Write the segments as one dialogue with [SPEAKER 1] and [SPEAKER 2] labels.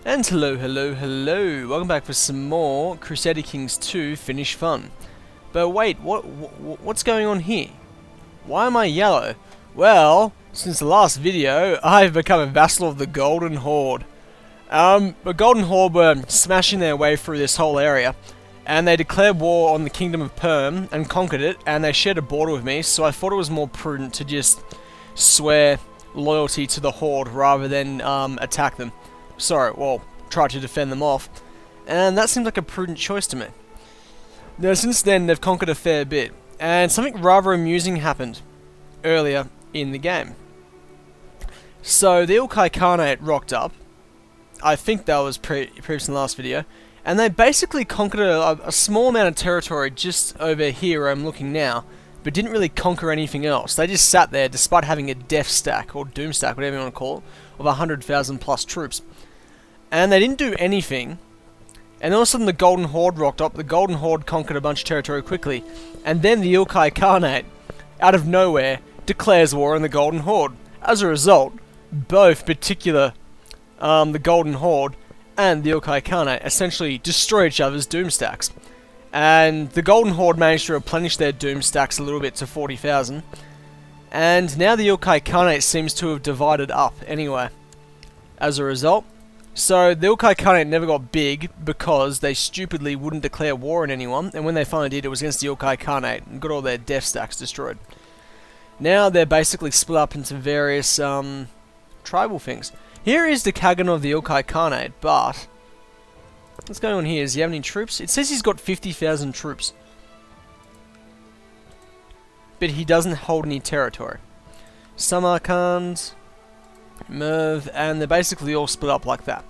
[SPEAKER 1] And hello, welcome back for some more Crusader Kings 2 Finnish fun. But wait, what's going on here? Why am I yellow? Well, since the last video, I've become a vassal of the Golden Horde. The Golden Horde were smashing their way through this whole area, and they declared war on the Kingdom of Perm and conquered it, and they shared a border with me, so I thought it was more prudent to just swear loyalty to the Horde rather than attack them. Sorry, well, try to defend them off, and that seems like a prudent choice to me. Now, since then, they've conquered a fair bit, and something rather amusing happened earlier in the game. So, the Khanate rocked up. I think that was previous in the last video, and they basically conquered a small amount of territory just over here where I'm looking now, but didn't really conquer anything else. They just sat there despite having a death stack, or doom stack, whatever you want to call it, of 100,000 plus troops. And they didn't do anything, and all of a sudden the Golden Horde rocked up. The Golden Horde conquered a bunch of territory quickly, and then the Khanate, out of nowhere, declares war on the Golden Horde. As a result, both the Golden Horde and the Khanate essentially destroy each other's doom stacks. And the Golden Horde managed to replenish their doom stacks a little bit to 40,000, and now the Khanate seems to have divided up anyway, as a result. So, the Khanate never got big because they stupidly wouldn't declare war on anyone, and when they finally did, it was against the Khanate and got all their death stacks destroyed. Now they're basically split up into various tribal things. Here is the Kagan of the Khanate, but what's going on here? Does he have any troops? It says he's got 50,000 troops, but he doesn't hold any territory. Samarkand, Merv, and they're basically all split up like that.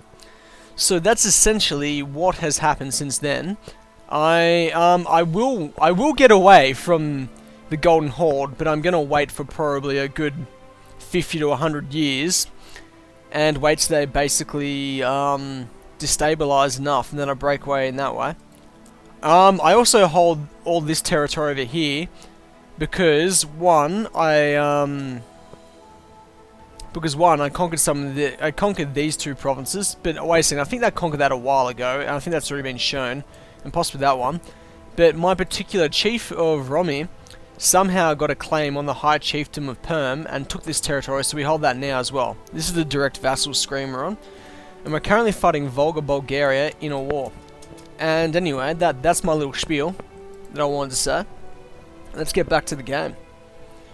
[SPEAKER 1] So that's essentially what has happened since then. I will get away from the Golden Horde, but I'm gonna wait for probably a good 50 to 100 years, and wait till they basically destabilize enough, and then I break away in that way. I also hold all this territory over here because one, I conquered these two provinces, but wait a second, I think I conquered that a while ago, and I think that's already been shown, and possibly that one. But my particular chief of Romi somehow got a claim on the High Chiefdom of Perm and took this territory, so we hold that now as well. This is the direct vassal screen we're on, and we're currently fighting Volga Bulgaria in a war. And anyway, that's my little spiel that I wanted to say. Let's get back to the game.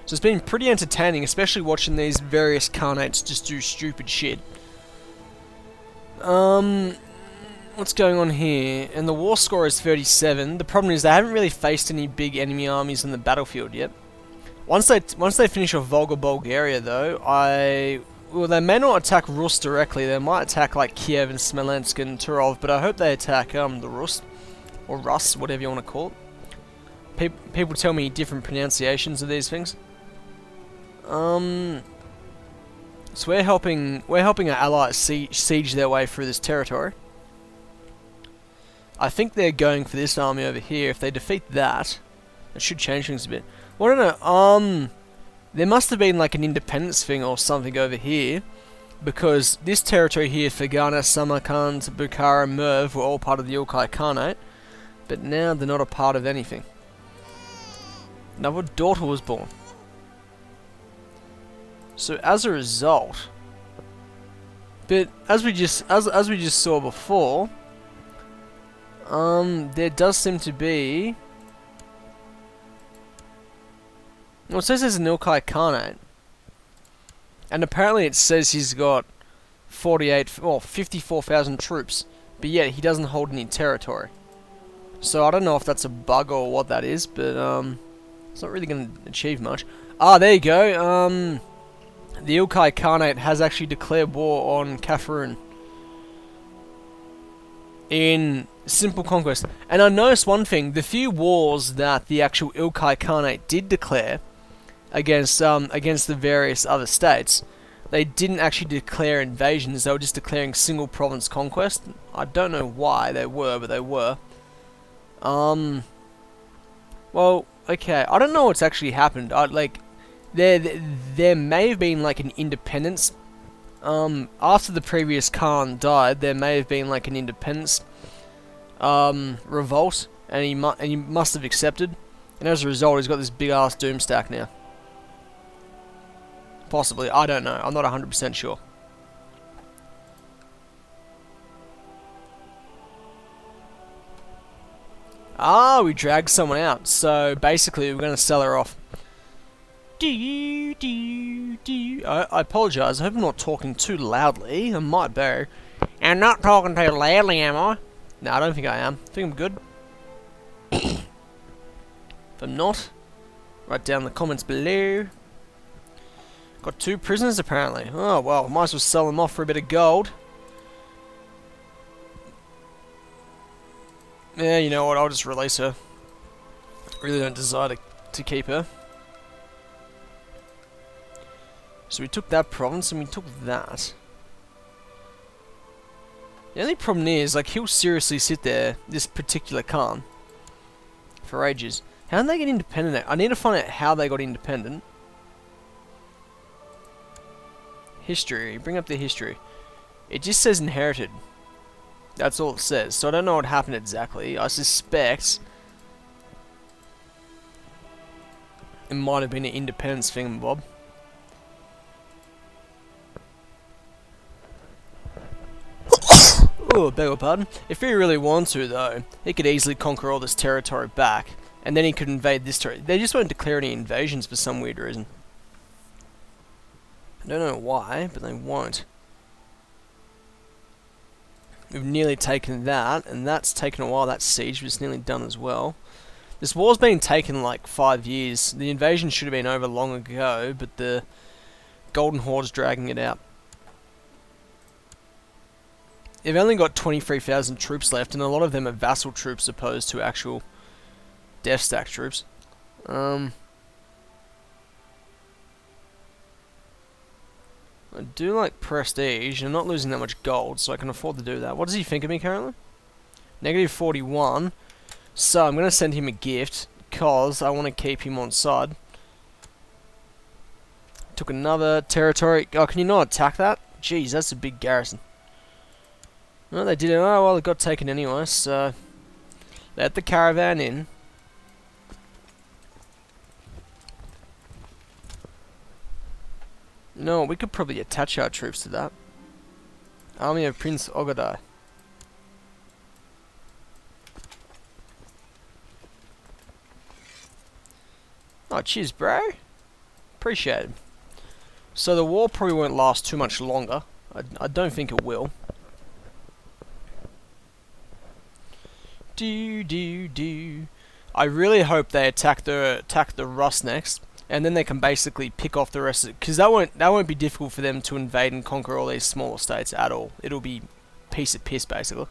[SPEAKER 1] So it's been pretty entertaining, especially watching these various Khanates just do stupid shit. What's going on here? And the war score is 37. The problem is they haven't really faced any big enemy armies in the battlefield yet. Once they finish off Volga Bulgaria though, well, they may not attack Rus directly. They might attack like Kiev and Smolensk and Turov, but I hope they attack the Rus or Rus, whatever you want to call it. People tell me different pronunciations of these things. So we're helping our allies siege their way through this territory. I think they're going for this army over here. If they defeat that, it should change things a bit. Well, I don't know. There must have been like an independence thing or something over here, because this territory here, Fergana, Samarkand, Bukhara, Merv, were all part of the Khanate, but now they're not a part of anything. Another daughter was born. So as a result, but as we just saw before, there does seem to be. Well, it says there's an Khanate, and apparently it says he's got 54,000 troops, but yet he doesn't hold any territory. So I don't know if that's a bug or what that is, but it's not really going to achieve much. Ah, there you go. The Khanate has actually declared war on Kafarun in simple conquest. And I noticed one thing: the few wars that the actual Khanate did declare against the various other states, they didn't actually declare invasions. They were just declaring single province conquest. I don't know why they were, but they were. Well, okay, I don't know what's actually happened. There may have been like an independence After the previous Khan died, there may have been like an independence revolt, and he must have accepted, and as a result, he's got this big ass doom stack now. Possibly, I don't know. I'm not 100% sure. Ah, we dragged someone out. So basically, we're going to sell her off. I apologise. I hope I'm not talking too loudly. I might be. I'm not talking too loudly, am I? No, I don't think I am. I think I'm good. If I'm not, write down in the comments below. Got 2 prisoners apparently. Oh well, might as well sell them off for a bit of gold. Yeah, you know what, I'll just release her. Really don't desire to keep her. So we took that province and we took that. The only problem is, like, he'll seriously sit there, this particular Khan, for ages. How did they get independent? I need to find out how they got independent. History. Bring up the history. It just says inherited. That's all it says. So I don't know what happened exactly. I suspect it might have been an independence thingamabob. Oh, beg your pardon. If he really wanted to, though, he could easily conquer all this territory back, and then he could invade this territory. They just won't declare any invasions for some weird reason. I don't know why, but they won't. We've nearly taken that, and that's taken a while. That siege was nearly done as well. This war's been taken like 5 years. The invasion should have been over long ago, but the Golden Horde's dragging it out. They've only got 23,000 troops left, and a lot of them are vassal troops opposed to actual Death Stack troops. I do like prestige. I'm not losing that much gold, so I can afford to do that. What does he think of me currently? Negative 41. So I'm going to send him a gift, because I want to keep him on side. Took another territory. Oh, can you not attack that? Jeez, that's a big garrison. No, they didn't. Oh, well, it got taken anyway, so let the caravan in. No, we could probably attach our troops to that. Army of Prince Ogadai. Oh, cheers, bro. Appreciate it. So the war probably won't last too much longer. I don't think it will. I really hope they attack the Rus next, and then they can basically pick off the rest of it, because that won't be difficult for them to invade and conquer all these smaller states at all. It'll be piece of piss basically.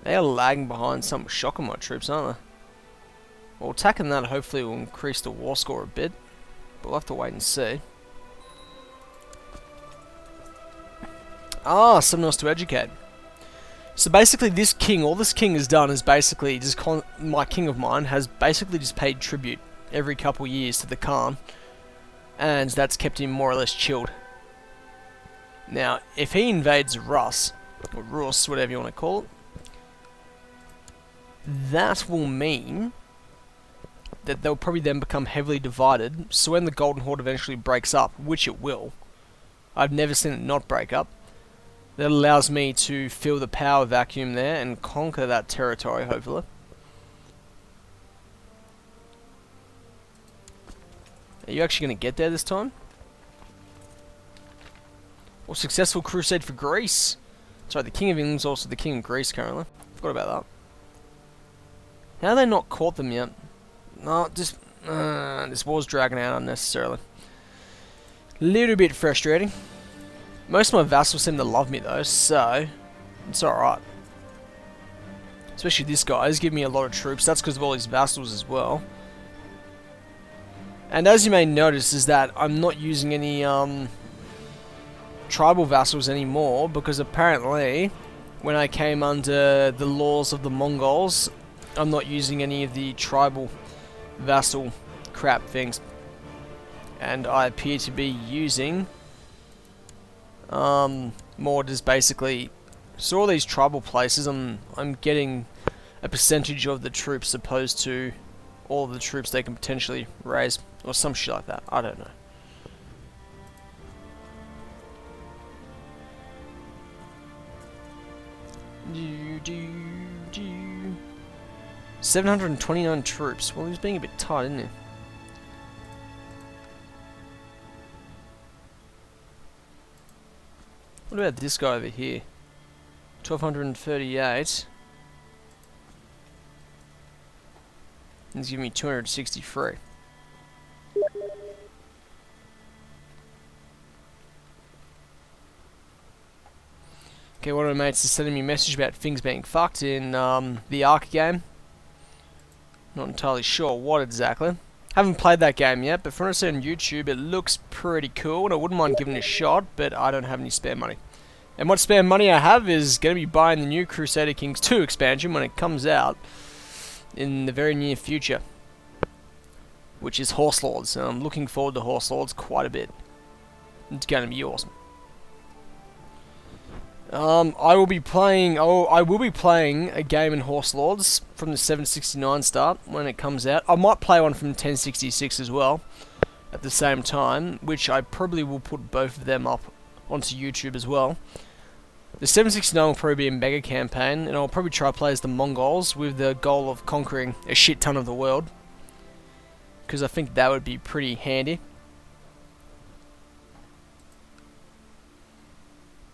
[SPEAKER 1] They are lagging behind some shock on my troops, aren't they? Well, attacking that hopefully will increase the war score a bit, but we'll have to wait and see. Ah, something else to educate. So basically this king, all this king has done is basically just my king of mine has basically just paid tribute every couple years to the Khan, and that's kept him more or less chilled. Now, if he invades Rus, or Rus, whatever you want to call it, that will mean that they'll probably then become heavily divided, so when the Golden Horde eventually breaks up, which it will, I've never seen it not break up, that allows me to fill the power vacuum there and conquer that territory, hopefully. Are you actually going to get there this time? Or successful crusade for Greece. Sorry, the King of England's also the King of Greece currently. Forgot about that. How have they not caught them yet? No, just this war's dragging out unnecessarily. Little bit frustrating. Most of my vassals seem to love me though, so it's alright. Especially this guy, he's giving me a lot of troops. That's because of all his vassals as well. And as you may notice is that I'm not using any tribal vassals anymore, because apparently when I came under the laws of the Mongols, I'm not using any of the tribal vassal crap things, and I appear to be using more just basically, so all these tribal places I'm getting a percentage of the troops opposed to all of the troops they can potentially raise, or some shit like that. I don't know. Do 729 troops. Well, he's being a bit tight, isn't he? What about this guy over here? 1238. He's giving me 263. Okay, one of my mates is sending me a message about things being fucked in the Ark game. Not entirely sure what exactly. Haven't played that game yet, but from what I see on YouTube, it looks pretty cool, and I wouldn't mind giving it a shot, but I don't have any spare money. And what spare money I have is going to be buying the new Crusader Kings 2 expansion when it comes out in the very near future, which is Horse Lords, and I'm looking forward to Horse Lords quite a bit. It's going to be awesome. I will be playing a game in Horse Lords from the 769 start when it comes out. I might play one from 1066 as well at the same time, which I probably will put both of them up onto YouTube as well. The 769 will probably be a MegaCampaign, and I'll probably try to play as the Mongols with the goal of conquering a shit ton of the world, because I think that would be pretty handy.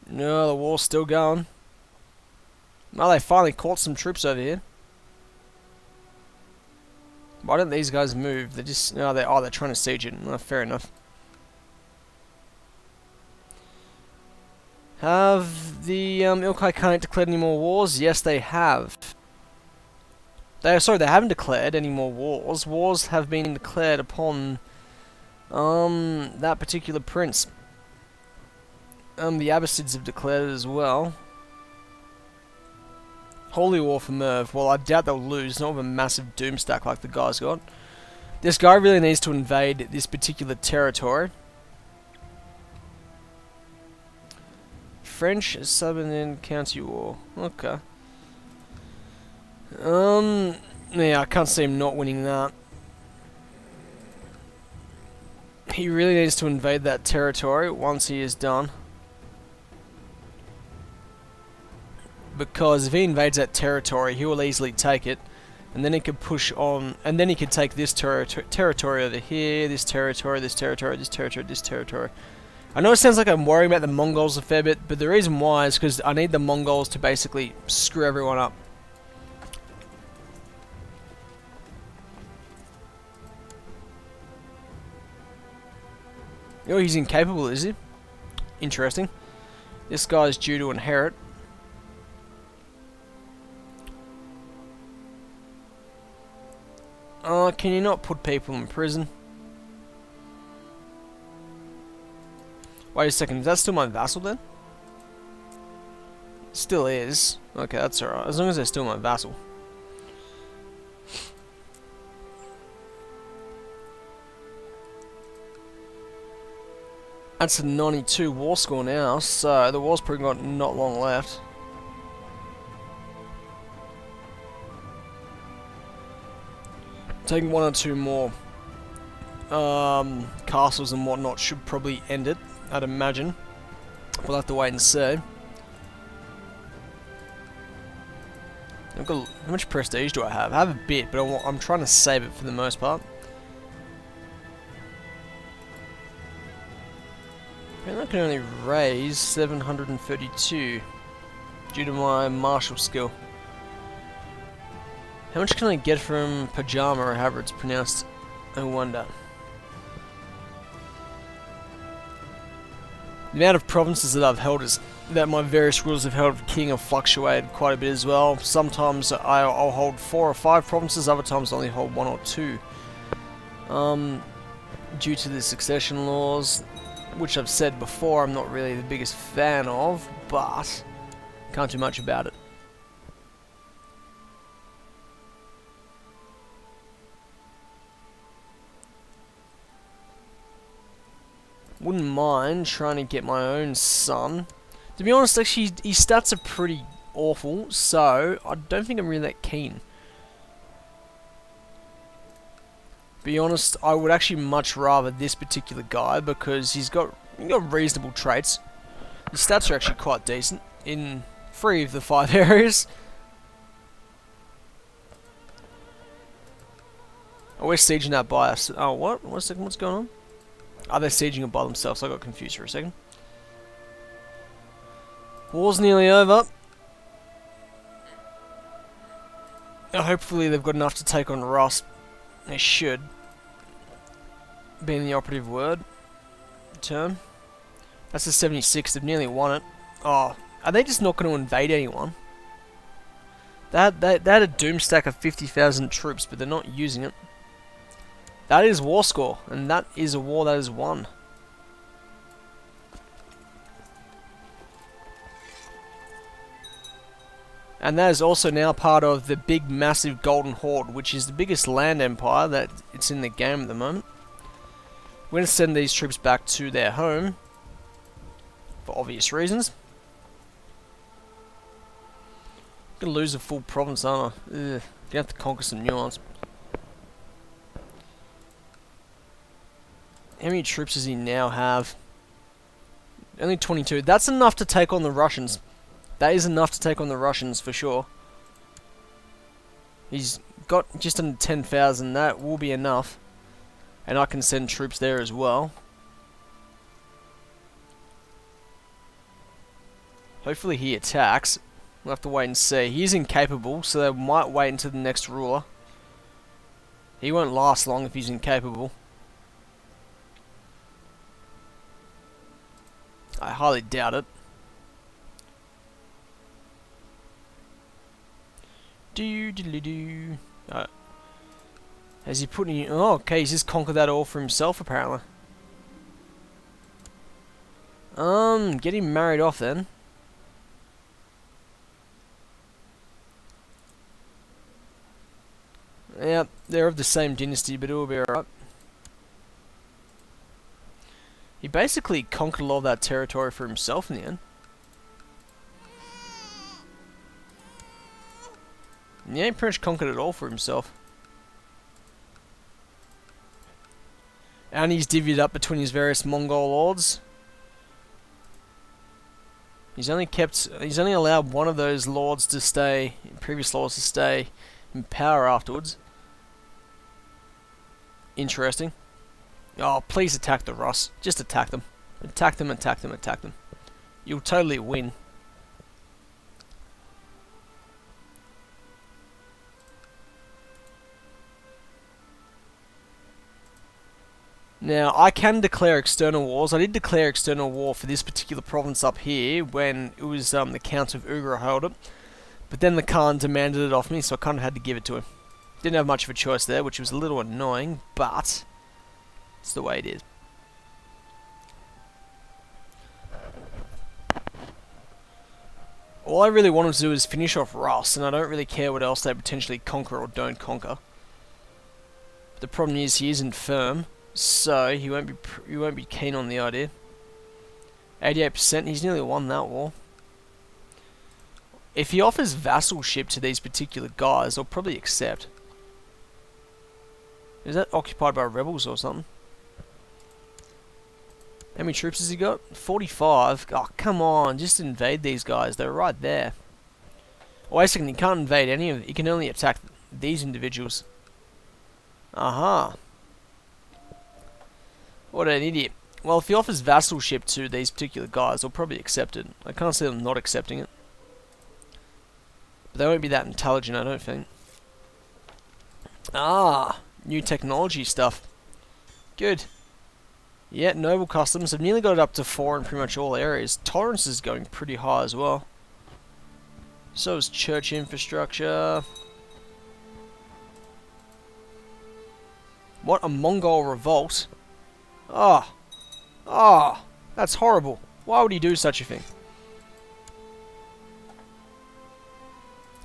[SPEAKER 1] No, the war's still going. Well, they finally caught some troops over here. Why don't these guys move? They're just... No, they're trying to siege it. Well, fair enough. Have the Ilkay Khanate declared any more wars? Yes, they have. They haven't declared any more wars. Wars have been declared upon that particular prince. The Abbasids have declared it as well. Holy War for Merv. Well, I doubt they'll lose. Not with a massive doom stack like the guy's got. This guy really needs to invade this particular territory. French Southern County War. Okay. Yeah, I can't see him not winning that. He really needs to invade that territory once he is done. Because if he invades that territory, he will easily take it, and then he could push on, and then he could take this territory over here, this territory, this territory, this territory, this territory. I know it sounds like I'm worrying about the Mongols a fair bit, but the reason why is because I need the Mongols to basically screw everyone up. Oh, he's incapable, is he? Interesting. This guy's due to inherit. Can you not put people in prison? Wait a second, is that still my vassal then? Still is. Okay, that's alright, as long as they're still my vassal. That's a 92 war score now, so the war's probably got not long left. Taking one or two more castles and whatnot should probably end it, I'd imagine. We'll have to wait and see. I've got, how much prestige do I have? I have a bit, but I'm trying to save it for the most part. And I can only raise 732 due to my martial skill. How much can I get from Pajama, or however it's pronounced? I wonder. The amount of provinces that I've held is that my various rules have held king have fluctuated quite a bit as well. Sometimes I'll hold 4 or 5 provinces, other times I only hold 1 or 2. Due to the succession laws, which I've said before I'm not really the biggest fan of, but can't do much about it. Wouldn't mind trying to get my own son. To be honest, actually, his stats are pretty awful, so I don't think I'm really that keen. Be honest, I would actually much rather this particular guy because he's got reasonable traits. His stats are actually quite decent in 3 of the 5 areas. Oh, we're sieging that by us. Oh, what? What's going on? Oh, they're sieging it by themselves, so I got confused for a second. War's nearly over. Hopefully they've got enough to take on Rust. They should. Being the operative word. Term. That's the 76, they've nearly won it. Oh, are they just not going to invade anyone? They had a doom stack of 50,000 troops, but they're not using it. That is war score, and that is a war that is won. And that is also now part of the big, massive Golden Horde, which is the biggest land empire that it's in the game at the moment. We're going to send these troops back to their home, for obvious reasons. I'm going to lose a full province, aren't I? Ugh, going to have to conquer some new ones. How many troops does he now have? Only 22. That's enough to take on the Russians. That is enough to take on the Russians for sure. He's got just under 10,000. That will be enough. And I can send troops there as well. Hopefully he attacks. We'll have to wait and see. He's incapable, so they might wait until the next ruler. He won't last long if he's incapable. I highly doubt it. Do. Has he put any... Oh, okay, he's just conquered that all for himself, apparently. Get him married off, then. Yep, they're of the same dynasty, but it will be alright. He basically conquered a lot of that territory for himself in the end. Yeah, he pretty much conquered it all for himself. And he's divvied up between his various Mongol lords. He's only allowed one of those lords to stay, previous lords to stay in power afterwards. Interesting. Oh, please attack the Rus. Just attack them. Attack them, attack them, attack them. You'll totally win. Now, I can declare external wars. I did declare external war for this particular province up here when it was the Count of Ugra held it. But then the Khan demanded it off me, so I kind of had to give it to him. Didn't have much of a choice there, which was a little annoying, but it's the way it is. All I really want to do is finish off Rus, and I don't really care what else they potentially conquer or don't conquer. But the problem is he isn't firm, so he won't be keen on the idea. 88%, he's nearly won that war. If he offers vassalship to these particular guys, they'll probably accept. Is that occupied by rebels or something? How many troops has he got? 45. Oh, come on. Just invade these guys. They're right there. Oh, wait a second. He can't invade any of them. He can only attack these individuals. Aha. What an idiot. Well, if he offers vassalship to these particular guys, they'll probably accept it. I can't see them not accepting it. But they won't be that intelligent, I don't think. Ah. New technology stuff. Good. Yeah, noble customs. I've nearly got it up to 4 in pretty much all areas. Tolerance is going pretty high as well. So is church infrastructure. What? A Mongol revolt? Ah. Ah, oh, that's horrible. Why would he do such a thing?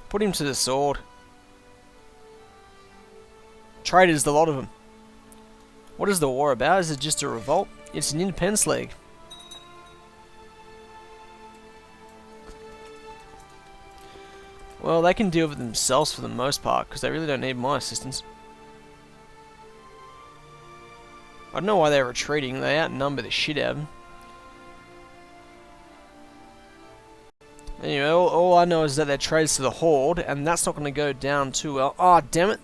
[SPEAKER 1] Put him to the sword. Traitors, the lot of them. What is the war about? Is it just a revolt? It's an independence league. Well, they can deal with it themselves for the most part, because they really don't need my assistance. I don't know why they're retreating. They outnumber the shit out of them. Anyway, all I know is that they're traitors to the Horde, and that's not going to go down too well. Ah, oh, damn it.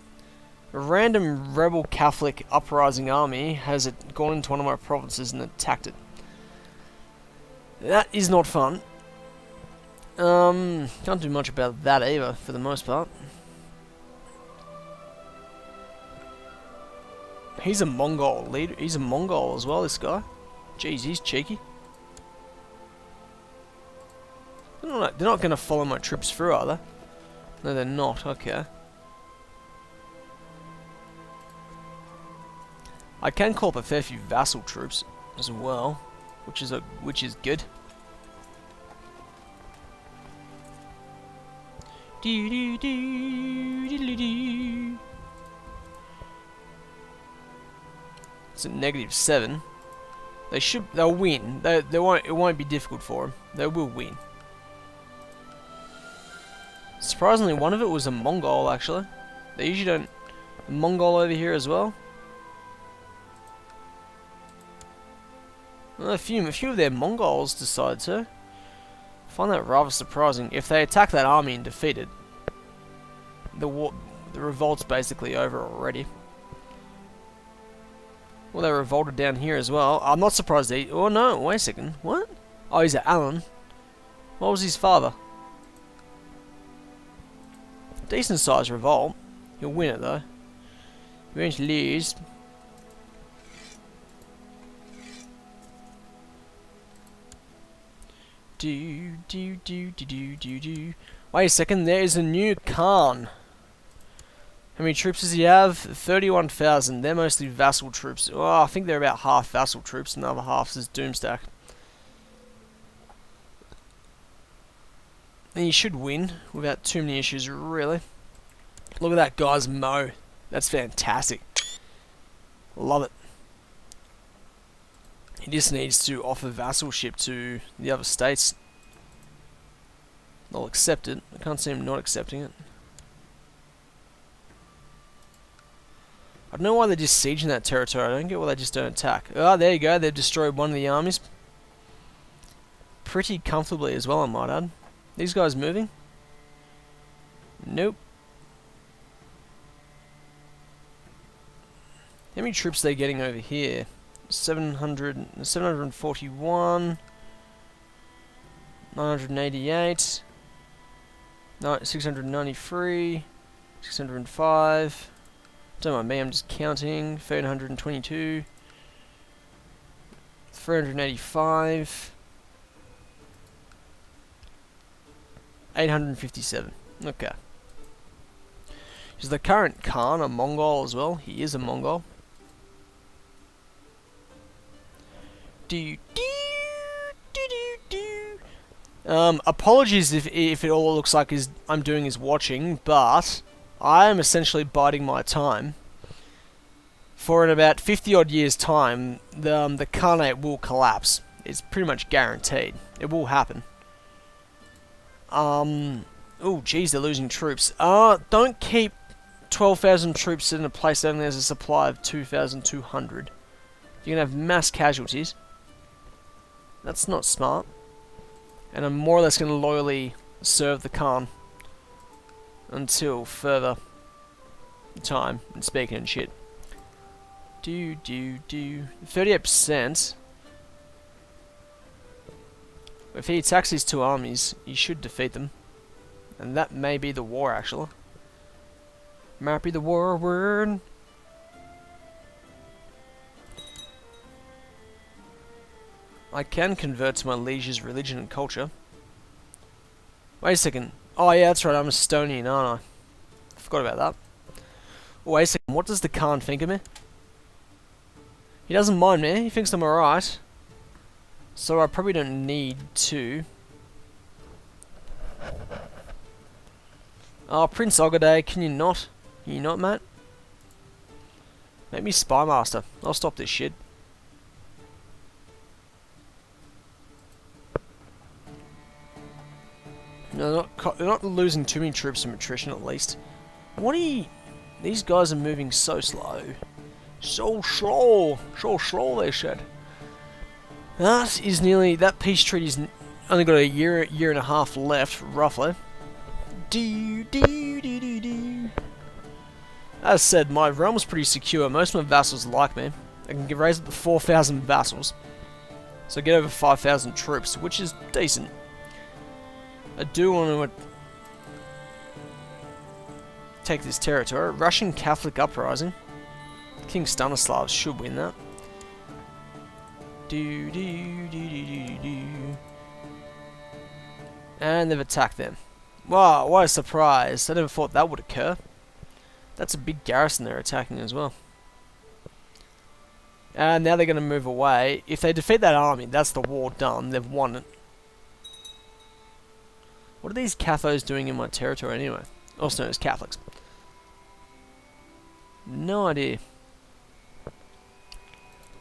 [SPEAKER 1] A random rebel Catholic uprising army has gone into one of my provinces and attacked it. That is not fun. Can't do much about that either, for the most part. He's a Mongol leader. He's a Mongol as well, this guy. Jeez, he's cheeky. They're not going to follow my troops through, are they? No, they're not. Okay. I can call up a fair few vassal troops as well, which is good. It's a -7. They'll win. It won't be difficult for them. They will win. Surprisingly, one of it was a Mongol actually. They usually don't. A Mongol over here as well. Well, a few of their Mongols decide to. I find that rather surprising. If they attack that army and defeat it, the revolt's basically over already. Well, they revolted down here as well. I'm not surprised they... Oh, no, wait a second. What? Oh, he's at Alan. What was his father? Decent sized revolt. He'll win it, though. He won't lose. Wait a second, there is a new Khan. How many troops does he have? 31,000. They're mostly vassal troops. Oh, I think they're about half vassal troops and the other half is Doomstack. And he should win without too many issues, really. Look at that guy's mo. That's fantastic. Love it. He just needs to offer vassalship to the other states. They'll accept it. I can't see him not accepting it. I don't know why they're just sieging that territory. I don't get why they just don't attack. Oh, there you go. They've destroyed one of the armies. Pretty comfortably as well, I might add. These guys moving? Nope. How many troops are they getting over here? 741, 988, 693, 605. Don't mind me, I'm just counting. 1322, 385, 857. Okay. Is the current Khan a Mongol as well? He is a Mongol. Apologies if it all looks like I'm doing his watching, but I am essentially biding my time. For in about 50 odd years time, the Khanate will collapse. It's pretty much guaranteed. It will happen. Oh geez, they're losing troops. Don't keep 12,000 troops in a place that only has a supply of 2,200. You're gonna have mass casualties. That's not smart. And I'm more or less going to loyally serve the Khan until further time and speaking and shit. 38%. If he attacks these two armies, he should defeat them. And that may be the war, actually. Might be the war word. I can convert to my liege's religion and culture. Wait a second. Oh yeah, that's right, I'm Estonian, aren't I? Forgot about that. Oh, wait a second, what does the Khan think of me? He doesn't mind me, he thinks I'm alright. So I probably don't need to. Oh, Prince Ogade, can you not? Can you not, mate? Make me Spy Master. I'll stop this shit. No, they're not losing too many troops from attrition, at least. What are you... These guys are moving so slow. So slow. So slow, they said. That is nearly... That peace treaty's only got a year and a half left, roughly. As said, my realm's pretty secure. Most of my vassals like me. I can raise up to 4,000 vassals. So get over 5,000 troops, which is decent. I do want to take this territory. Russian Catholic Uprising. King Stanislav should win that. And they've attacked them. Wow, what a surprise. I never thought that would occur. That's a big garrison they're attacking as well. And now they're going to move away. If they defeat that army, that's the war done. They've won it. What are these Cathos doing in my territory anyway? Also known as Catholics. No idea.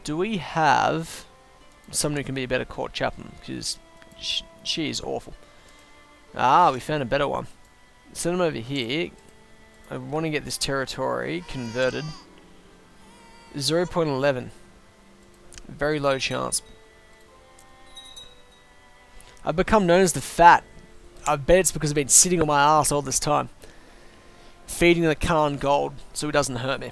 [SPEAKER 1] Do we have someone who can be a better court chaplain? Because she is awful. Ah, we found a better one. Send them over here. I want to get this territory converted. 0.11. Very low chance. I've become known as the Fat. I bet it's because I've been sitting on my ass all this time. Feeding the Khan gold so he doesn't hurt me.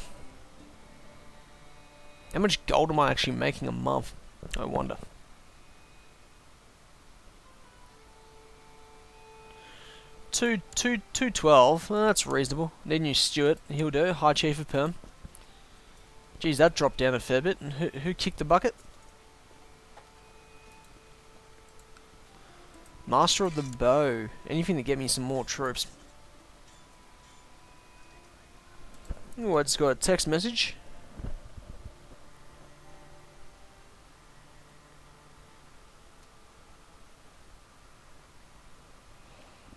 [SPEAKER 1] How much gold am I actually making a month? I wonder. Two 12. Well, that's reasonable. Need a new Stewart. He'll do. High Chief of Perm. Geez, that dropped down a fair bit. And who kicked the bucket? Master of the Bow. Anything to get me some more troops. Oh, I just got a text message.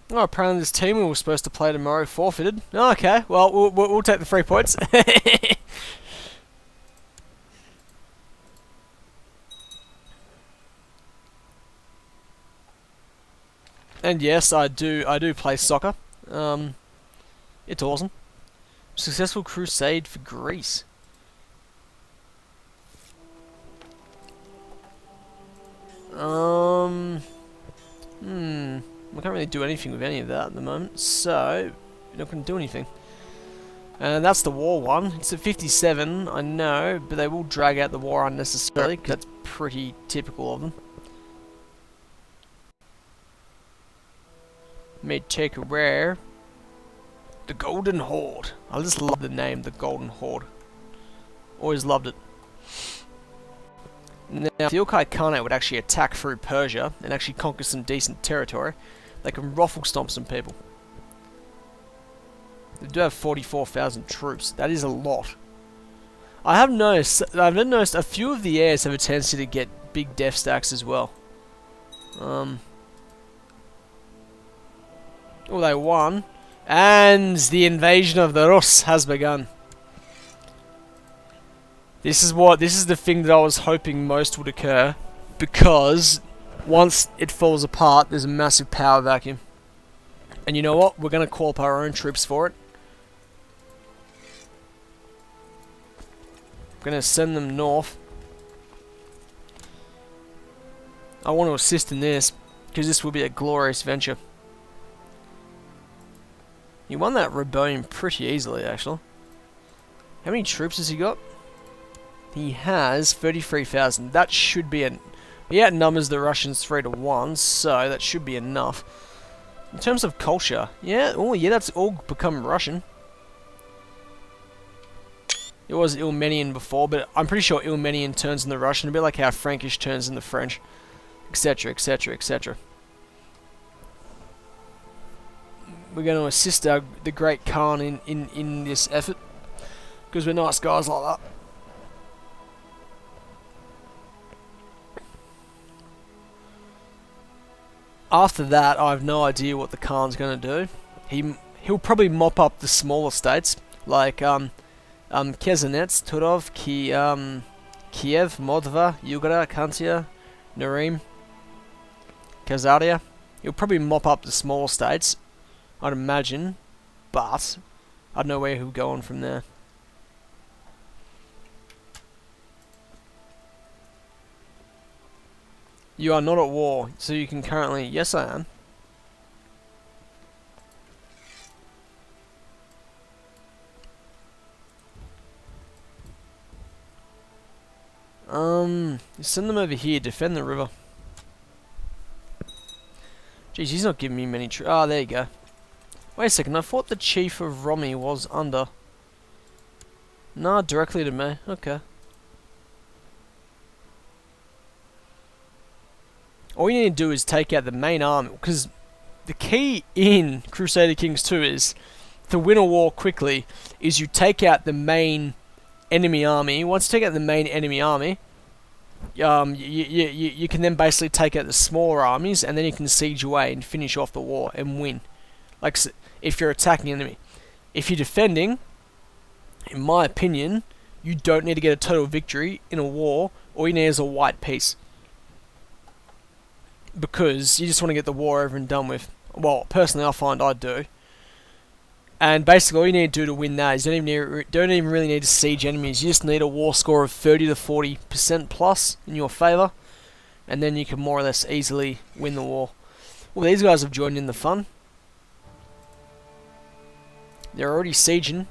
[SPEAKER 1] Oh, apparently this team we were supposed to play tomorrow forfeited. Oh, okay, well, we'll take the 3 points. And yes, I do play soccer. It's awesome. Successful crusade for Greece. I can't really do anything with any of that at the moment, so we're not going to do anything. And that's the war one. It's at 57, I know, but they will drag out the war unnecessarily, because that's pretty typical of them. May take a rare. The Golden Horde. I just love the name, the Golden Horde. Always loved it. Now, if the Ilkay Khanate would actually attack through Persia and actually conquer some decent territory, they can ruffle stomp some people. They do have 44,000 troops. That is a lot. I've noticed a few of the heirs have a tendency to get big death stacks as well. Oh, they won. And the invasion of the Rus has begun. This is the thing that I was hoping most would occur, because once it falls apart, there's a massive power vacuum. And you know what? We're going to call up our own troops for it. I'm going to send them north. I want to assist in this, because this will be a glorious venture. He won that rebellion pretty easily, actually. How many troops has he got? He has 33,000. That should be an... He outnumbers the Russians 3-1, so that should be enough. In terms of culture, yeah, oh yeah, that's all become Russian. It was Ilmenian before, but I'm pretty sure Ilmenian turns into Russian, a bit like how Frankish turns into French, etc, etc, etc. We're going to assist the great Khan in this effort, because we're nice guys like that. After that, I have no idea what the Khan's going to do. He'll probably mop up the smaller states, like Kazanets, Turov, Kiev, Moldova, Yugra, Kantia, Narim, Kazaria. He'll probably mop up the smaller states, I'd imagine, but I don't know where he'll go on from there. You are not at war, so you can currently... Yes, I am. Send them over here, defend the river. Jeez, he's not giving me many ah, there you go. Wait a second, I thought the chief of Romy was under. Nah, directly to me. Okay. All you need to do is take out the main army, because the key in Crusader Kings 2 is, to win a war quickly, is you take out the main enemy army. Once you take out the main enemy army, you can then basically take out the smaller armies, and then you can siege away and finish off the war and win. Like, if you're attacking enemy. If you're defending, in my opinion, you don't need to get a total victory in a war. All you need is a white peace. Because you just want to get the war over and done with. Well, personally, I find I do. And basically, all you need to do to win that is you don't even really need to siege enemies. You just need a war score of 30 to 40% plus in your favour, and then you can more or less easily win the war. Well, these guys have joined in the fun. They're already sieging.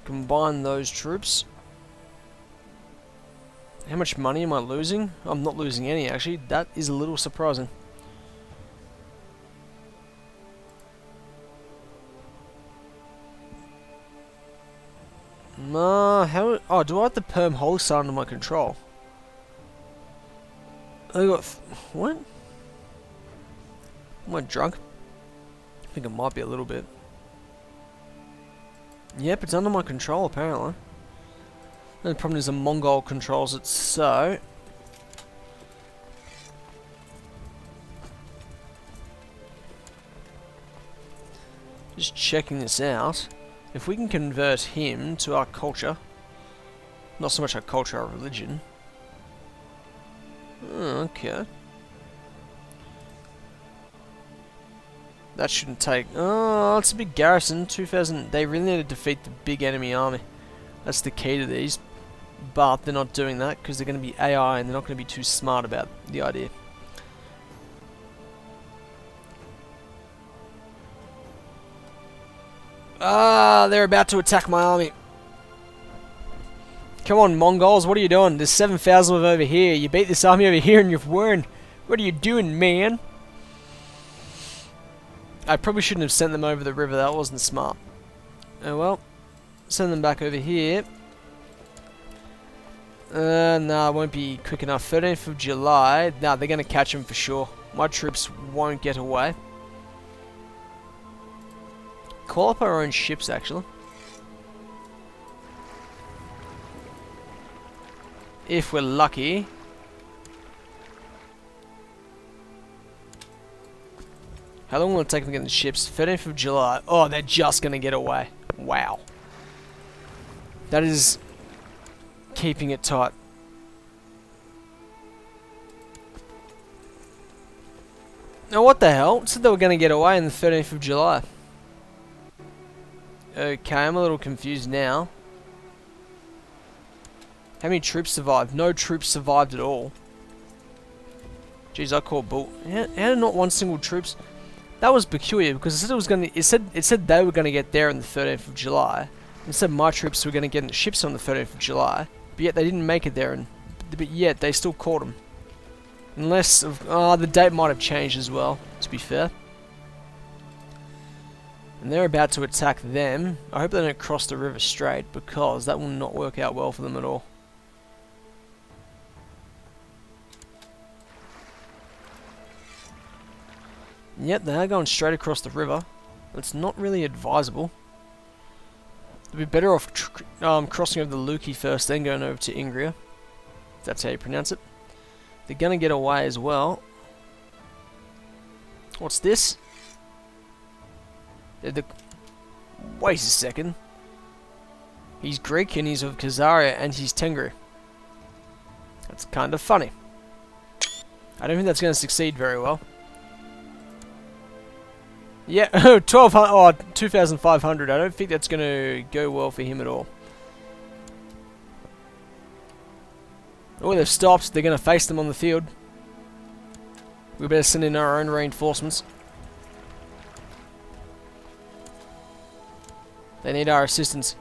[SPEAKER 1] Combine those troops. How much money am I losing? I'm not losing any, actually. That is a little surprising. How... Oh, do I have the Perm Holisar under my control? I got... What? Am I drunk? I think it might be a little bit. Yep, it's under my control, apparently. The problem is the Mongol controls it, so... Just checking this out. If we can convert him to our culture... Not so much our culture, our religion. Oh, okay. That shouldn't take... Oh, it's a big garrison. 2,000... They really need to defeat the big enemy army. That's the key to these. But they're not doing that because they're going to be AI and they're not going to be too smart about the idea. Ah, they're about to attack my army. Come on, Mongols, what are you doing? There's 7,000 of over here. You beat this army over here and you've won. What are you doing, man? I probably shouldn't have sent them over the river. That wasn't smart. Oh well. Send them back over here. Nah, it won't be quick enough. 13th of July. Nah, they're going to catch them for sure. My troops won't get away. Call up our own ships, actually. If we're lucky. How long will it take them to get the ships? 13th of July. Oh, they're just going to get away. Wow. That is keeping it tight. Now, what the hell? It said they were going to get away on the 13th of July. Okay, I'm a little confused now. How many troops survived? No troops survived at all. Jeez, I call bull. How did not one single troops? That was peculiar because it said it was going to. It said they were going to get there on the 13th of July. It said my troops were going to get in the ships on the 13th of July, but yet they didn't make it there, but yet they still caught them. Unless the date might have changed as well. To be fair. And they're about to attack them. I hope they don't cross the river straight because that will not work out well for them at all. Yep, they are going straight across the river. It's not really advisable. They'd be better off crossing over the Luki first, then going over to Ingria. If that's how you pronounce it. They're going to get away as well. What's this? Wait a second. He's Greek and he's of Khazaria and he's Tengri. That's kind of funny. I don't think that's going to succeed very well. Yeah, 2,500. I don't think that's going to go well for him at all. Oh, they've stopped. They're going to face them on the field. We better send in our own reinforcements. They need our assistance.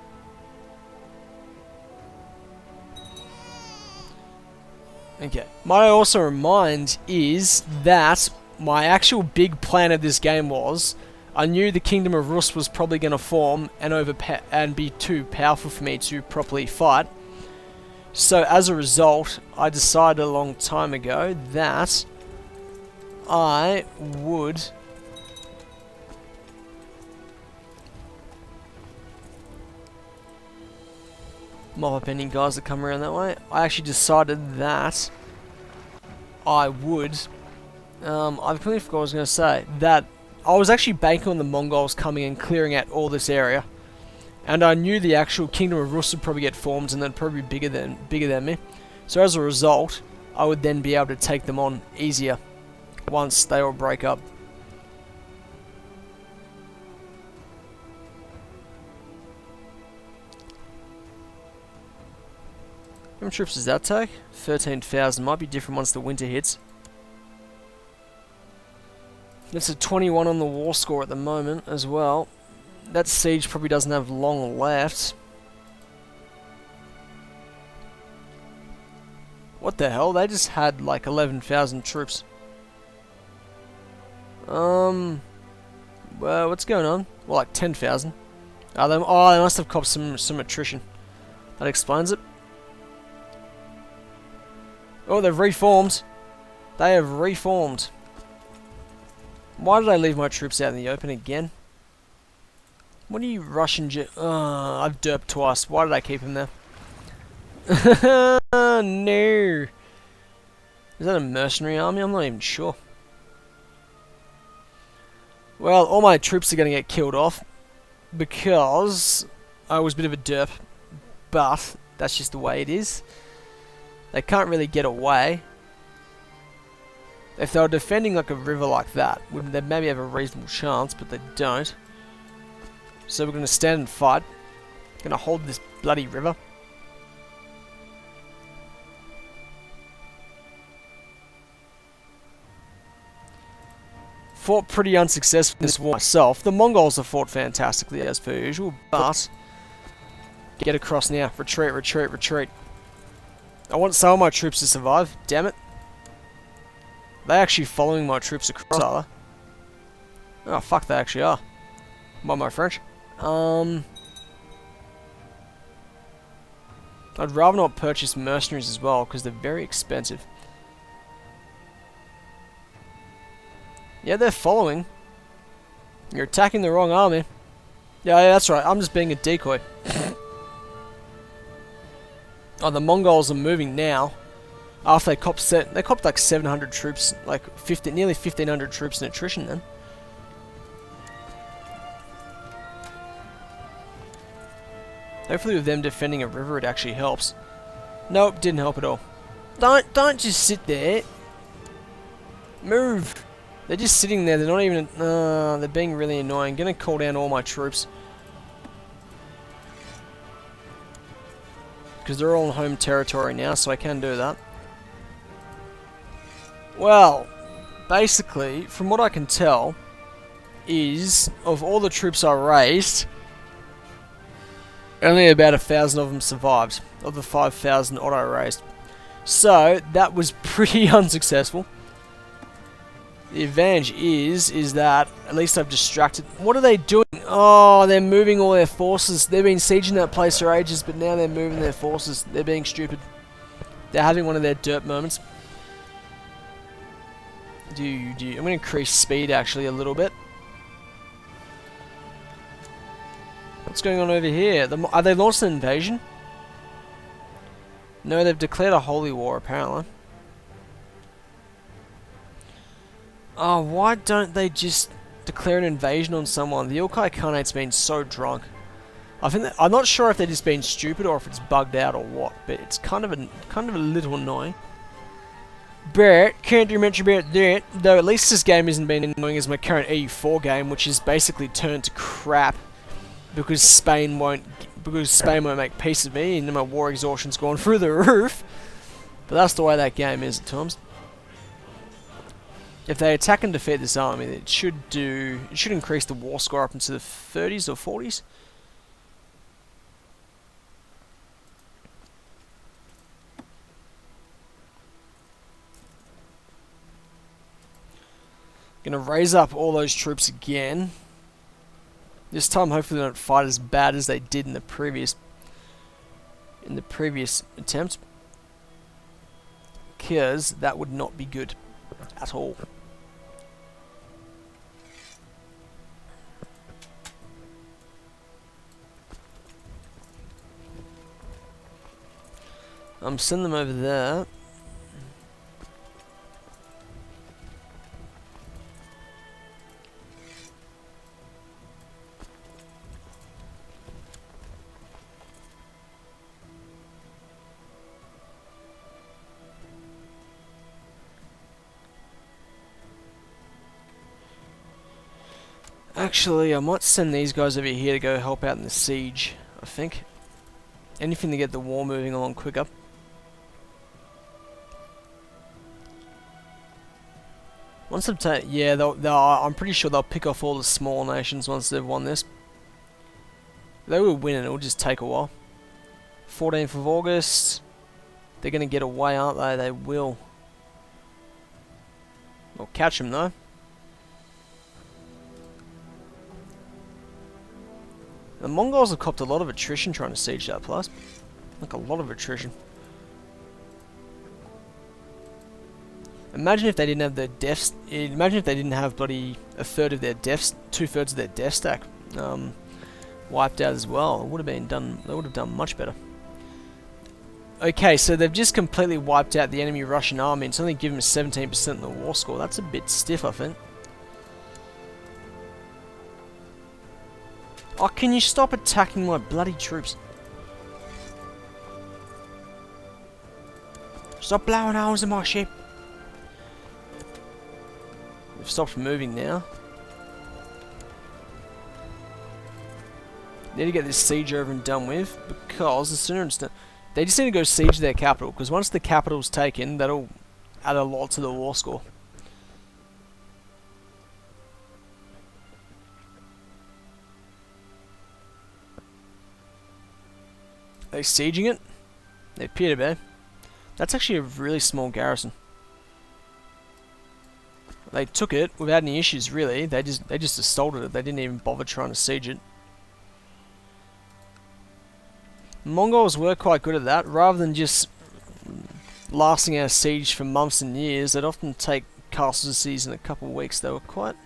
[SPEAKER 1] Okay. What I also remind is that my actual big plan of this game was I knew the Kingdom of Rus was probably going to form and be too powerful for me to properly fight. So as a result, I decided a long time ago that I would mop up any guys that come around that way. I actually decided that I would I completely forgot what I was going to say. That I was actually banking on the Mongols coming and clearing out all this area. And I knew the actual Kingdom of Rus would probably get formed and they'd probably be bigger than me. So as a result, I would then be able to take them on easier once they all break up. How many troops does that take? 13,000. Might be different once the winter hits. That's a 21 on the war score at the moment as well. That siege probably doesn't have long left. What the hell? They just had like 11,000 troops. Well, what's going on? Well, like 10,000. They must have copped some attrition. That explains it. Oh, they've reformed. They have reformed. Why did I leave my troops out in the open again? What are you Russian I've derped twice. Why did I keep him there? No. Is that a mercenary army? I'm not even sure. Well, all my troops are going to get killed off because I was a bit of a derp, but that's just the way it is. They can't really get away. If they were defending like a river like that, they'd maybe have a reasonable chance, but they don't. So we're going to stand and fight. Going to hold this bloody river. Fought pretty unsuccessfully in this war myself. The Mongols have fought fantastically as per usual, but get across now. Retreat, retreat, retreat. I want some of my troops to survive. Damn it. They're actually following my troops across, are they? Oh, fuck, they actually are. Mind my French. I'd rather not purchase mercenaries as well, because they're very expensive. Yeah, they're following. You're attacking the wrong army. Yeah, that's right. I'm just being a decoy. Oh, the Mongols are moving now. After they copped like 700 troops, like nearly 1,500 troops in attrition then. Hopefully with them defending a river it actually helps. Nope, didn't help at all. Don't just sit there. Move. They're just sitting there, they're not even, they're being really annoying. Gonna call down all my troops. Because they're all in home territory now, so I can do that. Well, basically, from what I can tell, is, of all the troops I raised, only about 1,000 of them survived, of the 5,000 odd I raised. So, that was pretty unsuccessful. The advantage is that at least I've distracted. What are they doing? Oh, they're moving all their forces. They've been sieging that place for ages, but now they're moving their forces. They're being stupid. They're having one of their derp moments. I'm going to increase speed actually a little bit. What's going on over here? Are they launched an invasion? No, they've declared a holy war apparently. Oh, why don't they just declare an invasion on someone? The Yokai Khanate's been so drunk. I'm not sure if they're just being stupid or if it's bugged out or what, but it's kind of a little annoying. But can't do much about that. Though at least this game isn't been annoying as my current EU4 game, which is basically turned to crap because Spain won't make peace with me, and then my war exhaustion's gone through the roof. But that's the way that game is at times. If they attack and defeat this army, it should increase the war score up into the 30s or 40s. Gonna raise up all those troops again. This time, hopefully, they don't fight as bad as they did in the previous attempt, because that would not be good at all. Send them over there. Actually, I might send these guys over here to go help out in the siege, I think. Anything to get the war moving along quicker. Once they've yeah, I'm pretty sure they'll pick off all the small nations once they've won this. They will win and it will just take a while. 14th of August. They're going to get away, aren't they? They will. We'll catch them though. The Mongols have copped a lot of attrition trying to siege that place. Like a lot of attrition. Imagine if they didn't have their deaths. Imagine if they didn't have bloody a third of their deaths, 2/3 of their death stack wiped out as well. It would have been done. They would have done much better. Okay, so they've just completely wiped out the enemy Russian army. It's only given them 17% in the war score. That's a bit stiff, I think. Oh, can you stop attacking my bloody troops? Stop blowing holes in my ship. They've stopped moving now. Need to get this siege over and done with, because the sooner it's done, they just need to go siege their capital, because once the capital's taken, that'll add a lot to the war score. Are they sieging it? They appear to be. That's actually a really small garrison. They took it without any issues, really. They just assaulted it. They didn't even bother trying to siege it. Mongols were quite good at that. Rather than just lasting our siege for months and years, they'd often take castle cities in a couple of weeks. They were quite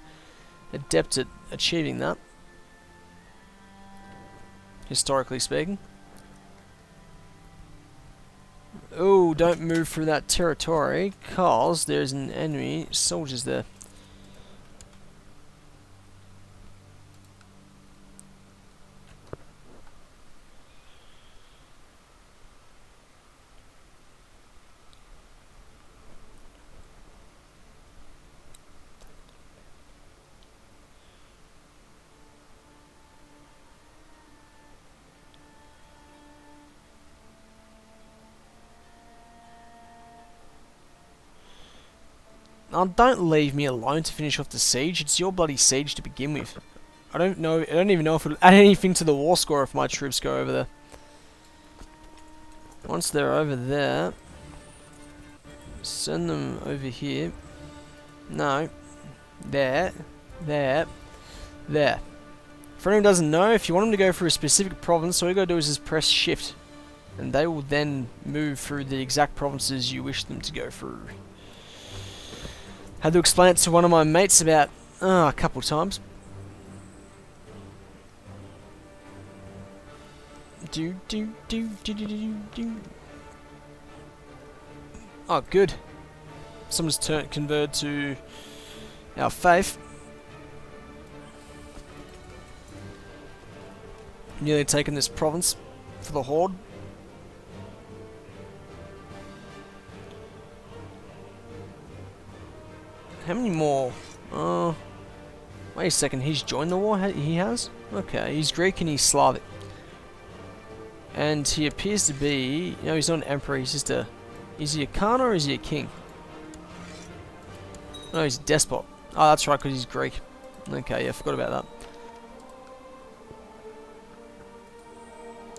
[SPEAKER 1] adept at achieving that, historically speaking. Oh, don't move through that territory, cause there's an enemy soldiers there. Now, don't leave me alone to finish off the siege. It's your bloody siege to begin with. I don't even know if it'll add anything to the war score if my troops go over there. Once they're over there, send them over here. No. There. There. There. For anyone who doesn't know, if you want them to go through a specific province, all you gotta do is just press shift. And they will then move through the exact provinces you wish them to go through. Had to explain it to one of my mates about a couple times. Oh, good. Someone's converted to our faith. Nearly taken this province for the Horde. How many more? Wait a second, he's joined the war? He has? Okay, he's Greek and he's Slavic. And he appears to be... You know, he's not an emperor, he's just a... Is he a Khan or is he a king? No, he's a despot. Oh, that's right, because he's Greek. Okay, yeah, forgot about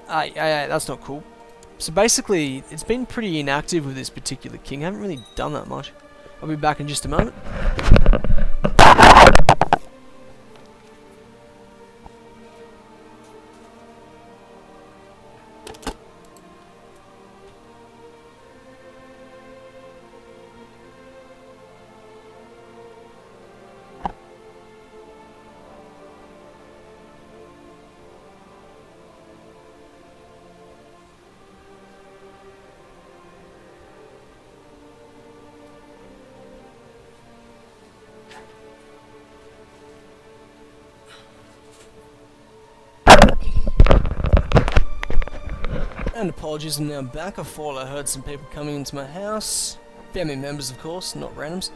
[SPEAKER 1] that. That's not cool. So basically, it's been pretty inactive with this particular king. I haven't really done that much. I'll be back in just a moment. And apologies, I'm now back. I thought I heard some people coming into my house. Family members, of course, not randoms.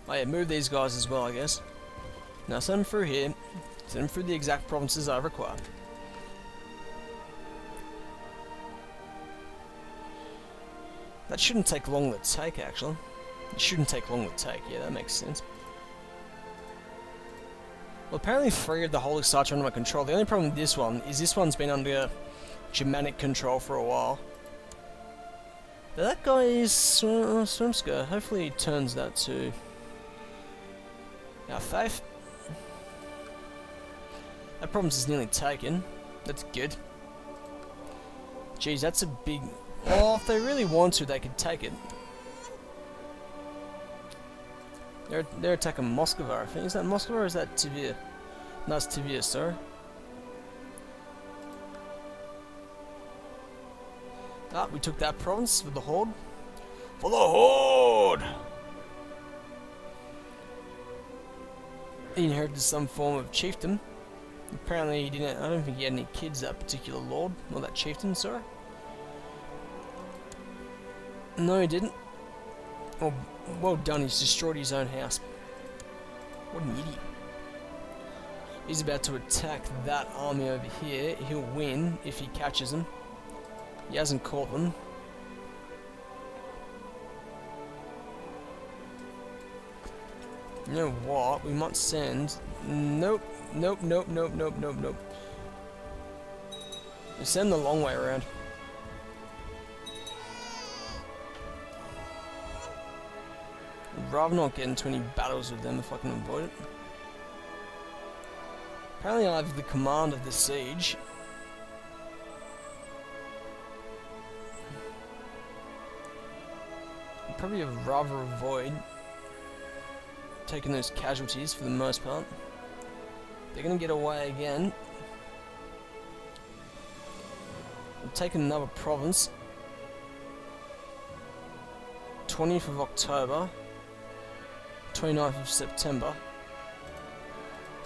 [SPEAKER 1] Oh yeah, move these guys as well, I guess. Now send them through here. Send them through the exact provinces I require. That shouldn't take long to take, actually. It shouldn't take long to take, yeah, that makes sense. Well, apparently 3 of the holy sites are under my control. The only problem with this one is this one's been under Germanic control for a while. But that guy is Swimsker. Hopefully he turns that to our faith. That province is nearly taken. That's good. Jeez, that's a big... Well, if they really want to, they could take it. They're attacking Moscow, I think. Is that Moscow or is that Tver? No, it's Tver, sir. Ah, we took that province for the Horde. For the Horde! He inherited some form of chieftain. Apparently he didn't... I don't think he had any kids, that particular lord. Or that chieftain, sorry. No, he didn't. Oh, well done, he's destroyed his own house. What an idiot. He's about to attack that army over here. He'll win if he catches them. He hasn't caught them. You know what? We might send... Nope. Nope. We send the long way around. I'd rather not get into any battles with them if I can avoid it. Apparently I have the command of the siege. I'd probably rather avoid taking those casualties for the most part. They're going to get away again. I'm taking another province. 20th of October. 29th of September.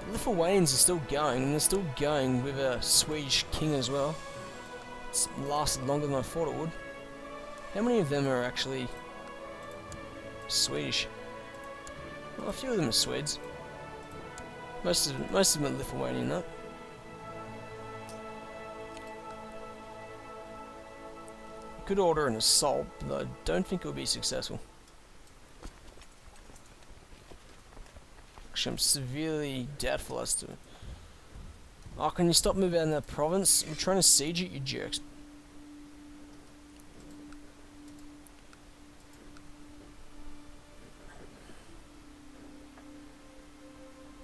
[SPEAKER 1] The Lithuanians are still going, and they're still going with a Swedish king as well. It's lasted longer than I thought it would. How many of them are actually Swedish? Well, a few of them are Swedes. Most of them are Lithuanian, though. Could order an assault, but I don't think it will be successful. Actually, I'm severely doubtful as to... Oh, can you stop moving out in that province? We're trying to siege it, you jerks.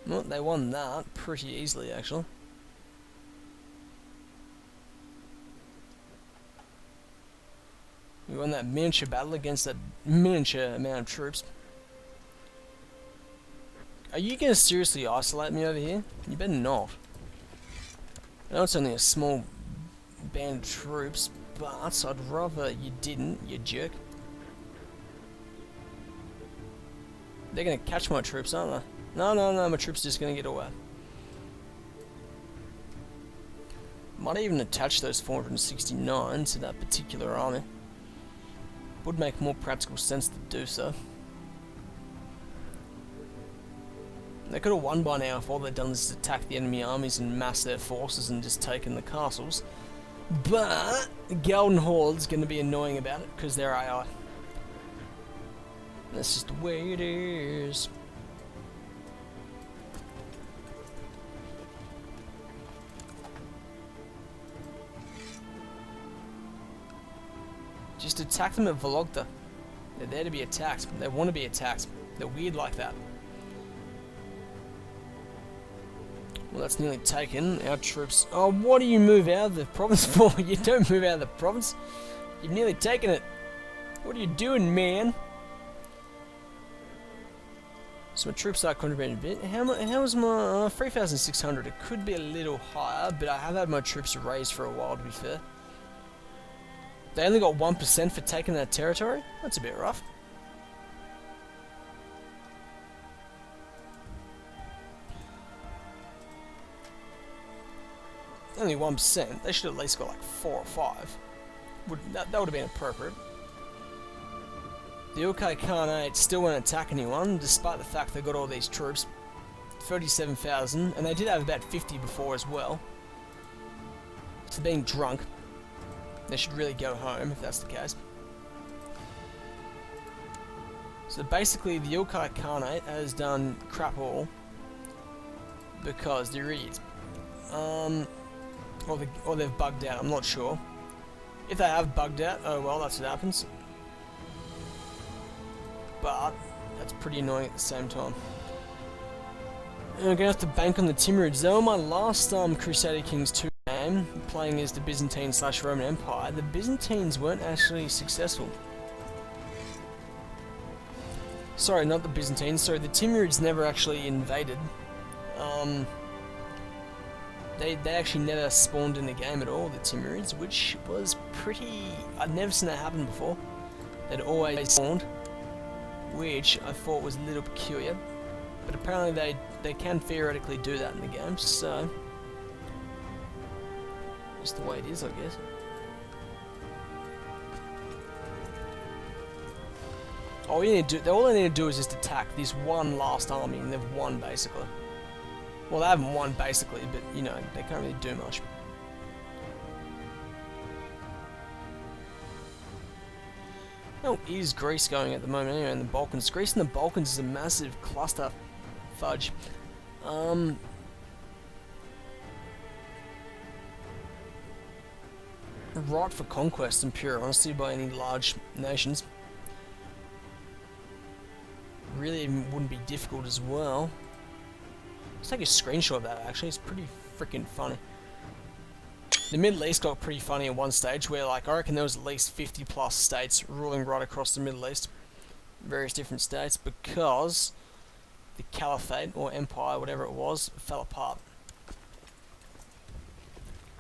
[SPEAKER 1] Well, they won that pretty easily, actually. We won that miniature battle against that miniature amount of troops. Are you gonna seriously isolate me over here? You better not. I know it's only a small band of troops, but I'd rather you didn't, you jerk. They're gonna catch my troops, aren't they? No, my troops are just gonna get away. Might even attach those 469 to that particular army. Would make more practical sense to do so. They could have won by now if all they'd done is attack the enemy armies and mass their forces and just taken the castles. But the Golden Horde's going to be annoying about it because they're AI. That's just the way it is. Just attack them at Vologda. They're there to be attacked. They want to be attacked. They're weird like that. Well, that's nearly taken. Our troops... Oh, what do you move out of the province for? You don't move out of the province. You've nearly taken it. What are you doing, man? So my troops are contributing a bit. How was my 3,600? It could be a little higher, but I have had my troops raised for a while, to be fair. They only got 1% for taking that territory? That's a bit rough. Only 1%. They should at least got like 4 or 5. That would have been appropriate. The Khanate still won't attack anyone, despite the fact they got all these troops. 37,000, and they did have about 50 before as well. So being drunk. They should really go home if that's the case. So basically the Khanate has done crap all because they're idiots. Or they've bugged out, I'm not sure. If they have bugged out, oh well, that's what happens. But that's pretty annoying at the same time. And I'm gonna have to bank on the Timurids. They were my last Crusader Kings 2 game, playing as the Byzantine/Roman Empire. The Byzantines weren't actually successful. Sorry, not the Byzantines. Sorry, the Timurids never actually invaded. They actually never spawned in the game at all, the Timurids, which was pretty... I'd never seen that happen before. They'd always spawned, which I thought was a little peculiar. But apparently they can theoretically do that in the game, so... Just the way it is, I guess. All they need to do is just attack this one last army, and they've won, basically. Well, they haven't won, basically, but, you know, they can't really do much. How is Greece going at the moment, anyway, in the Balkans? Greece and the Balkans is a massive cluster fudge. Ripe for conquest, in pure honesty, by any large nations. Really wouldn't be difficult as well. Let's take a screenshot of that, actually. It's pretty freaking funny. The Middle East got pretty funny at one stage, where, like, I reckon there was at least 50 plus states ruling right across the Middle East. Various different states, because the Caliphate, or Empire, whatever it was, fell apart.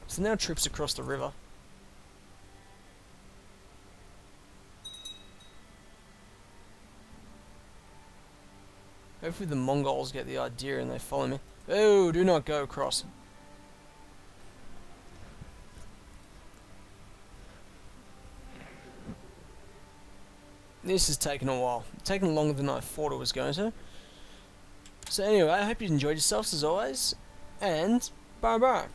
[SPEAKER 1] So now troops across the river. Hopefully the Mongols get the idea and they follow me. Oh, do not go across. This has taken a while. It's taken longer than I thought it was going to. So anyway, I hope you enjoyed yourselves as always. And bye bye.